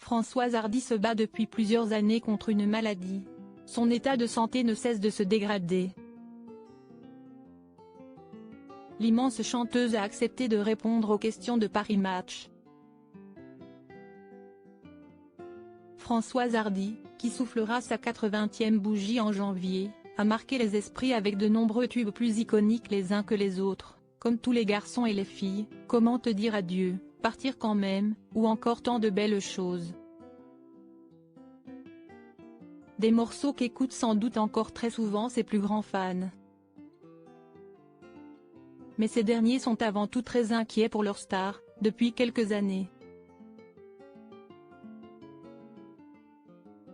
Françoise Hardy se bat depuis plusieurs années contre une maladie. Son état de santé ne cesse de se dégrader. L'immense chanteuse a accepté de répondre aux questions de Paris Match. Françoise Hardy, qui soufflera sa 80e bougie en janvier, a marqué les esprits avec de nombreux tubes plus iconiques les uns que les autres, comme tous les garçons et les filles, Comment te dire adieu, Partir quand même, ou encore tant de belles choses. Des morceaux qu'écoutent sans doute encore très souvent ses plus grands fans. Mais ces derniers sont avant tout très inquiets pour leur star, depuis quelques années.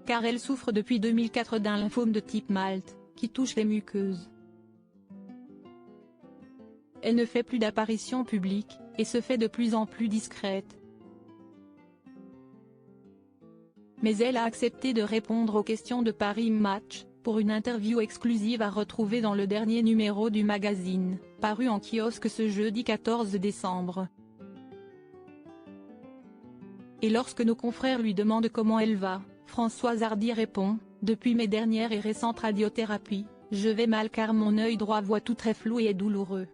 Car elle souffre depuis 2004 d'un lymphome de type MALT, qui touche les muqueuses. Elle ne fait plus d'apparitions publiques, et se fait de plus en plus discrète. Mais elle a accepté de répondre aux questions de Paris Match, pour une interview exclusive à retrouver dans le dernier numéro du magazine, paru en kiosque ce jeudi 14 décembre. Et lorsque nos confrères lui demandent comment elle va, Françoise Hardy répond « Depuis mes dernières et récentes radiothérapies, je vais mal car mon œil droit voit tout très flou et est douloureux.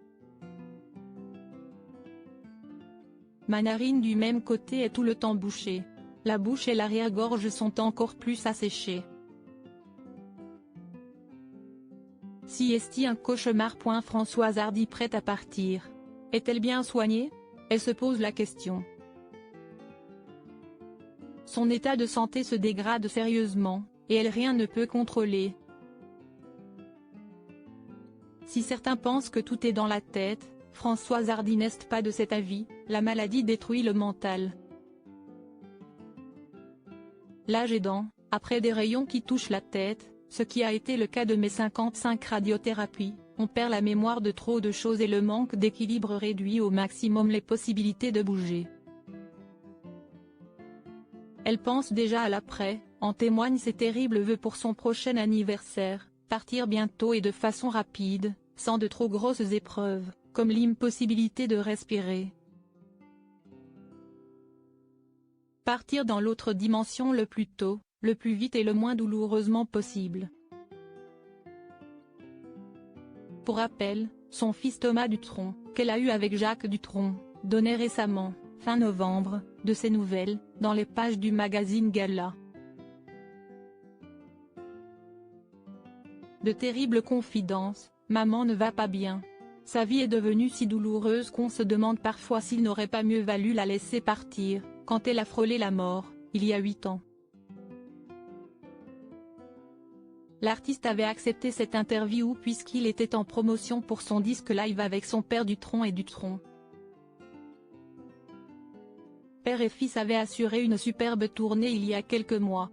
Ma narine du même côté est tout le temps bouchée. La bouche et l'arrière-gorge sont encore plus asséchées. Si est-il un cauchemar ? Françoise Hardy prête à partir. Est-elle bien soignée ? Elle se pose la question. Son état de santé se dégrade sérieusement, et elle rien ne peut contrôler. Si certains pensent que tout est dans la tête, Françoise Hardy n'est pas de cet avis, la maladie détruit le mental. L'âge aidant, après des rayons qui touchent la tête, ce qui a été le cas de mes 55 radiothérapies, on perd la mémoire de trop de choses et le manque d'équilibre réduit au maximum les possibilités de bouger. Elle pense déjà à l'après, en témoignent ses terribles vœux pour son prochain anniversaire, partir bientôt et de façon rapide, sans de trop grosses épreuves, comme l'impossibilité de respirer. Partir dans l'autre dimension le plus tôt, le plus vite et le moins douloureusement possible. Pour rappel, son fils Thomas Dutronc, qu'elle a eu avec Jacques Dutronc, donnait récemment, fin novembre, de ses nouvelles, dans les pages du magazine Gala. De terribles confidences, maman ne va pas bien. Sa vie est devenue si douloureuse qu'on se demande parfois s'il n'aurait pas mieux valu la laisser partir, quand elle a frôlé la mort, il y a 8 ans. L'artiste avait accepté cette interview puisqu'il était en promotion pour son disque live avec son père Dutronc et Dutronc. Père et fils avaient assuré une superbe tournée il y a quelques mois.